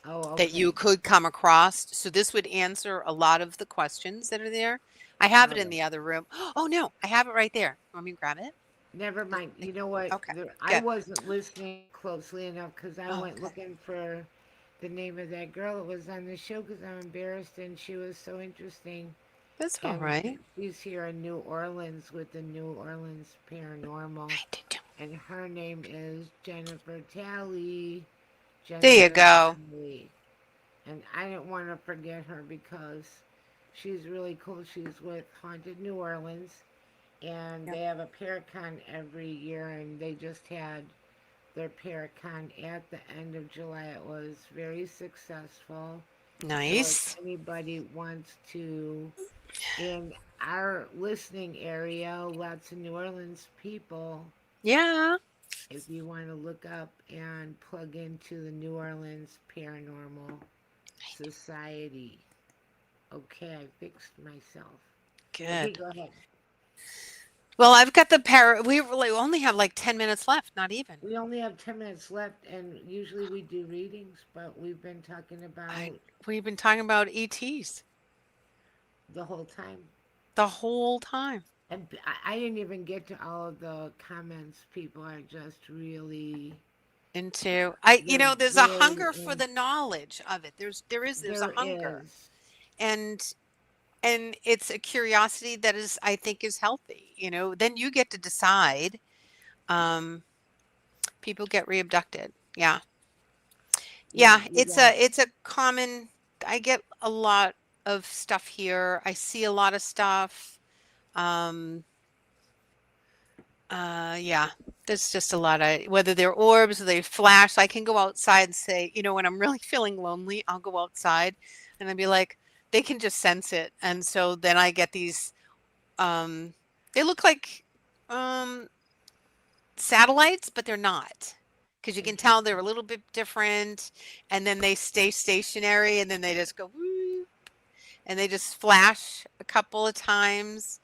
Oh, that you okay. could come across. So this would answer a lot of the questions that are there. I have All it in right. the other room. Oh no, I have it right there. Want me to grab it? Never This mind. thing? You know what? Okay, I good. wasn't listening closely enough because I Oh, went okay. looking for the name of that girl that was on the show because I'm embarrassed and she was so interesting. That's all And right. she's here in New Orleans with the New Orleans Paranormal. I did too. And her name is Jennifer Talley. There you Jennifer go. Talley. And I didn't want to forget her because she's really cool. She's with Haunted New Orleans. And Yep. they have a Paracon every year. And they just had their Paracon at the end of July. It was very successful. So if Nice. anybody wants to, in our listening area, lots of New Orleans people, Yeah. if you want to look up and plug into the New Orleans Paranormal Society. Okay, I fixed myself. Okay, Good. go ahead. Well, I've got the we really only have like 10 minutes left, not even. We only have 10 minutes left, and usually we do readings, but we've been talking I about We've been talking about ETs the whole time. the whole time. And I didn't even get to all of the comments. People are just really, Into they're there's a very hunger for in. the knowledge of it. There's a There hunger. is. And it's a curiosity that is, I think, is healthy. Then you get to decide. Um, People get reabducted. Yeah. Yeah, We got it's a common. I get a lot of stuff here. I see a lot of stuff. Um, yeah, there's just a lot of, whether they're orbs or they flash. I can go outside and say, when I'm really feeling lonely, I'll go outside and I'd be like, they can just sense it. And so then I get these, um, they look like um, satellites, but they're not. Because you can tell they're a interesting. little bit different, and then they stay stationary, and then they just go, "Woo," and they just flash a couple of times,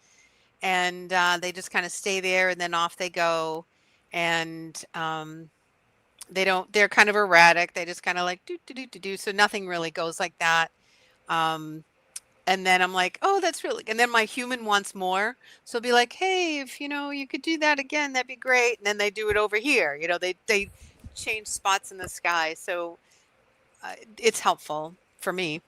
and they just kind of stay there, and then off they go, and they don't. They're kind of erratic. They just kind of like do do do do do. So nothing really goes like that. Um, and then I'm like, oh, that's really. And then my human wants more, so I'll be like, hey, if you could do that again, that'd be great. And then they do it over here. They change spots in the sky, so it's helpful for me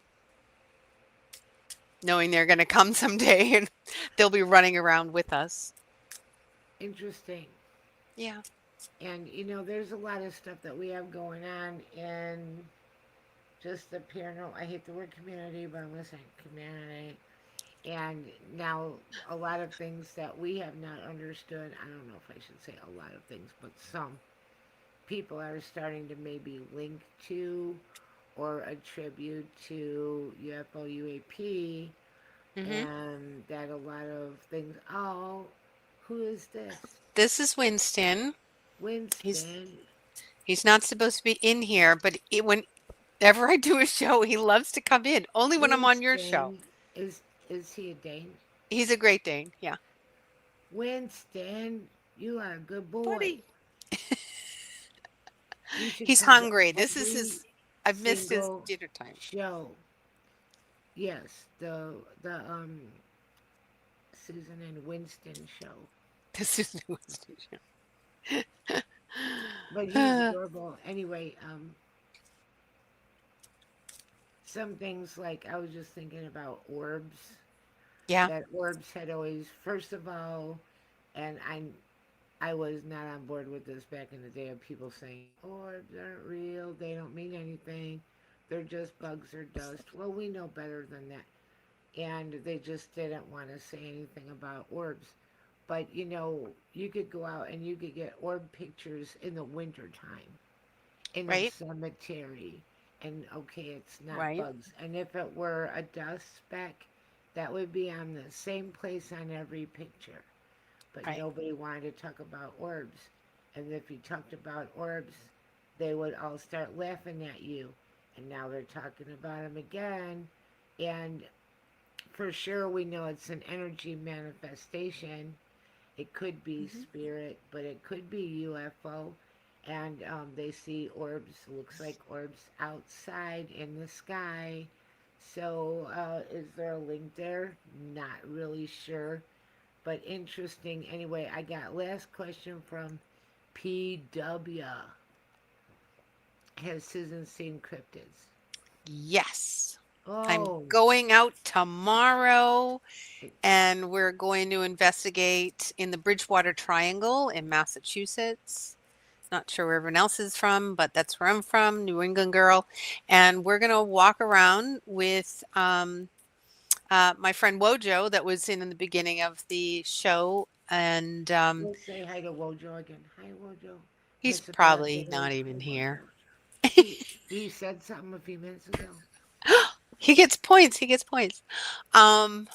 knowing they're going to come someday and they'll be running around with us. Interesting. Yeah. And there's a lot of stuff that we have going on in just the paranormal. I hate the word community, but I'm going to say community. And now a lot of things that we have not understood. I don't know if I should say a lot of things, but some people are starting to maybe link to or attribute to UFO UAP, Hmm. and that a lot of things. Oh, who is this? This is Winston. He's Winston. he's not supposed to be in here, but whenever I do a show, he loves to come in. Only when I'm on your show. Winston is he a Dane? He's a Great Dane. Yeah. Winston, you are a good boy. Buddy. You should He's come to hungry. This is every his I've missed his single dinner time. show. Yes, the Susan and Winston show. This is Winston But he's show. adorable. Anyway, some things like I was just thinking about orbs. Yeah. That orbs had always, first of all, and I was not on board with this back in the day of people saying orbs aren't real, they don't mean anything, they're just bugs or dust. Well, we know better than that. And they just didn't want to say anything about orbs. But you could go out and you could get orb pictures in the wintertime in a Right. cemetery. And okay, it's not Right. bugs. And if it were a dust speck, that would be on the same place on every picture. But Right. nobody wanted to talk about orbs. And if you talked about orbs, they would all start laughing at you. And now they're talking about them again. And for sure, we know it's an energy manifestation. It could be Hmm. spirit, but it could be UFO. And they see orbs, looks like orbs outside in the sky. So, is there a link there? Not really sure, but interesting. Anyway, I got last question from PW. Has Susan seen cryptids? Yes. I'm Oh, going out tomorrow it, and we're going to investigate in the Bridgewater Triangle in Massachusetts. Not sure where everyone else is from, but that's where I'm from, New England girl. And we're going to walk around with my friend Wojo that was in the beginning of the show. And we'll say hi to Wojo again. Hi, Wojo. he's Miss America probably not Day. Hi, even here. Wojo. He said something a few minutes ago. He gets points. He gets points. Um,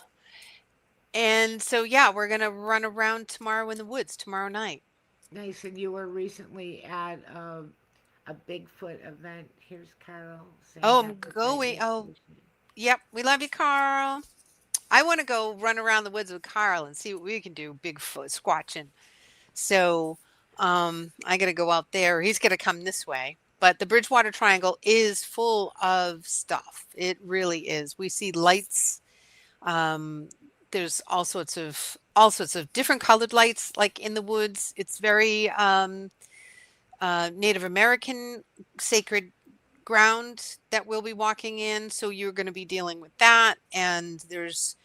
and so, yeah, we're going to run around tomorrow in the woods tomorrow night. Nice. And you were recently at a Bigfoot event. Here's Carol saying Oh, I'm Dr. going. Tightness Oh, Station. yep. We love you, Carl. I want to go run around the woods with Carl and see what we can do. Bigfoot squatching. So, I got to go out there. He's going to come this way. But the Bridgewater Triangle is full of stuff. It really is. We see lights. Um, there's all sorts of different colored lights, like in the woods. It's very Native American sacred ground that we'll be walking in. So you're going to be dealing with that. And there's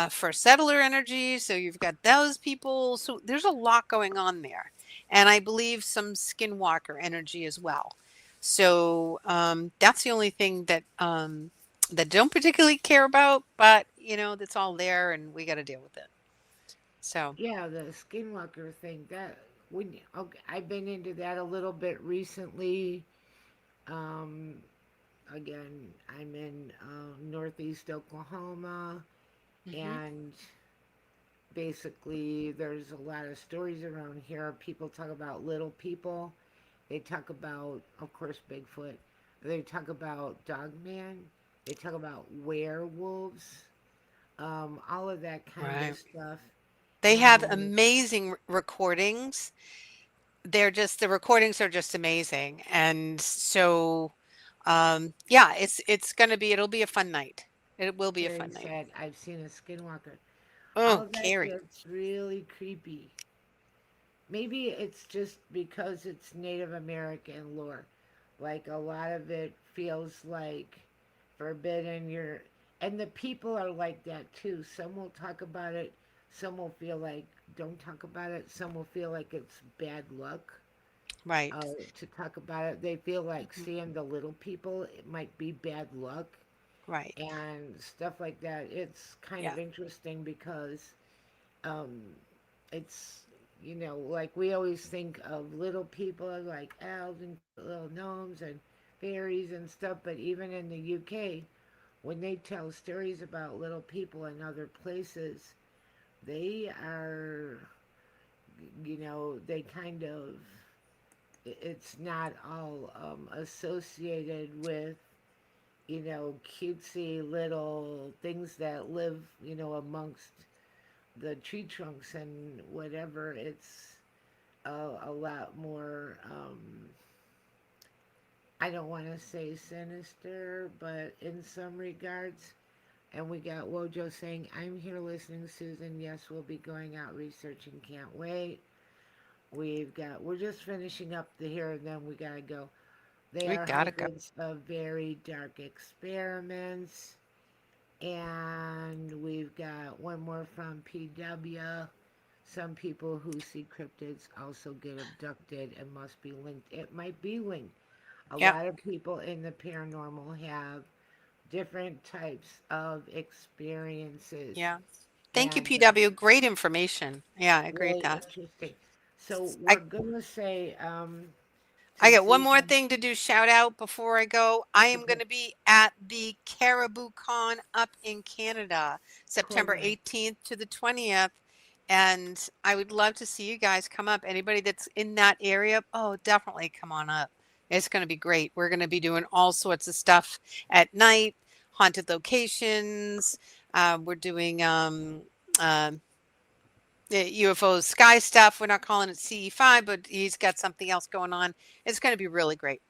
first settler energy. So you've got those people. So there's a lot going on there. And I believe some skinwalker energy as well. So that's the only thing that I don't particularly care about, but that's all there and we got to deal with it. So, Yeah, the Skinwalker thing. That when okay, I've been into that a little bit recently. Um, Again, I'm in northeast Oklahoma, hmm. and basically, there's a lot of stories around here. People talk about little people. They talk about, of course, Bigfoot. They talk about Dogman. They talk about werewolves. All of that kind Right. of stuff. They have Um, amazing recordings. The recordings are just amazing. And so, yeah, it'll be a fun night. It will be a Carrie fun night. said, I've seen a skinwalker. Oh, All that Carrie. gets really creepy. Maybe it's just because it's Native American lore. Like a lot of it feels like forbidden. And the people are like that too. Some will talk about it. Some will feel like don't talk about it. Some will feel like it's bad luck Right. to talk about it. They feel like Mhm. seeing the little people, it might be bad luck Right. and stuff like that. It's kind Yeah. of interesting because um, it's like we always think of little people as like elves and cute little gnomes and fairies and stuff, but even in the UK, when they tell stories about little people in other places, they are, they kind of, it's not all associated with, cutesy little things that live, amongst the tree trunks and whatever. It's a lot more, I don't want to say sinister, but in some regards. And we got Wojo saying, I'm here listening, Susan. Yes, we'll be going out researching. Can't wait. We're just finishing up the here and then we gotta go. They We are gotta go. hundreds of very dark experiments. And we've got one more from PW. Some people who see cryptids also get abducted and must be linked. It might be linked. A Yep. lot of people in the paranormal have different types of experiences, Yeah. Thank you, and PW. Great information. Yeah, I agree with really that. interesting. So we're I gonna say I to got one more Susan, thing to do shout out before I go. I am going okay, to be at the Caribou Con up in Canada, cool September night. 18th to the 20th. And I would love to see you guys come up. Anybody that's in that area, oh, definitely come on up. It's going to be great. We're going to be doing all sorts of stuff at night, haunted locations. We're doing the UFO sky stuff. We're not calling it CE5, but he's got something else going on. It's going to be really great.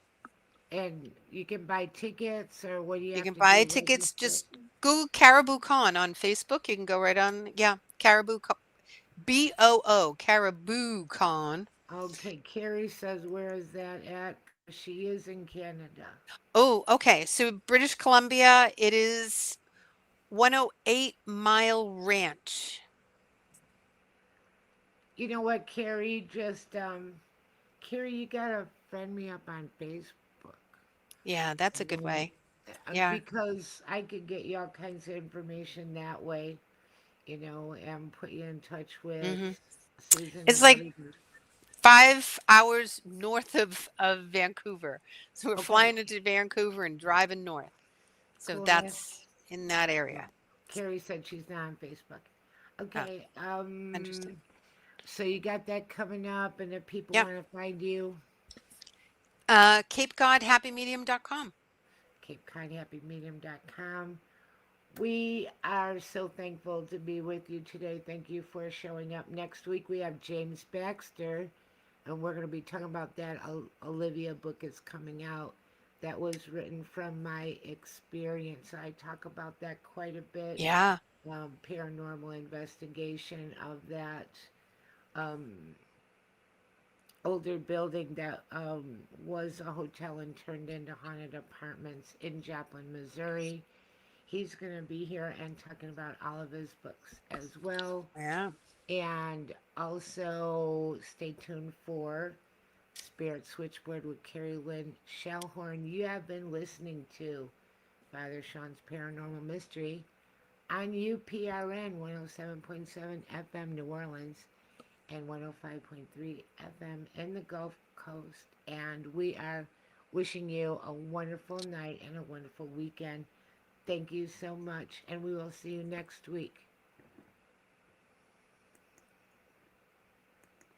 And you can buy tickets, or what do you You have can to buy do? tickets. Register? Just Google Caribou Con on Facebook. You can go right on. Yeah, BOO, Caribou Con. Okay, Carrie says, where is that at? She is in Canada. Oh, okay. So British Columbia, it is 108 Mile Ranch. You know what, Carrie? Carrie, you gotta friend me up on Facebook. Yeah, that's a And good then, way. Yeah. because I could get you all kinds of information that way, and put you in touch with hmm Susan It's and like Reader. 5 hours north of Vancouver. So we're Okay, flying into Vancouver and driving north. So cool, nice. that's in that area. Yeah. Carrie said she's not on Facebook. Oh, Okay, interesting. so you got that coming up, and if people Yeah. want to find you, Cape Cod Happy Medium.com. CapeCodHappyMedium.com. We are so thankful to be with you today. Thank you for showing up. Next week we have James Baxter, and we're going to be talking about that. Olivia book is coming out that was written from my experience. I talk about that quite a bit. Yeah. Paranormal investigation of that um, older building that was a hotel and turned into haunted apartments in Joplin, Missouri. He's going to be here and talking about all of his books as well. Yeah. And also stay tuned for Spirit Switchboard with Carrie Lynn Shellhorn. You have been listening to Father Sean's Paranormal Mystery on UPRN 107.7 FM New Orleans and 105.3 FM in the Gulf Coast. And we are wishing you a wonderful night and a wonderful weekend. Thank you so much, and we will see you next week.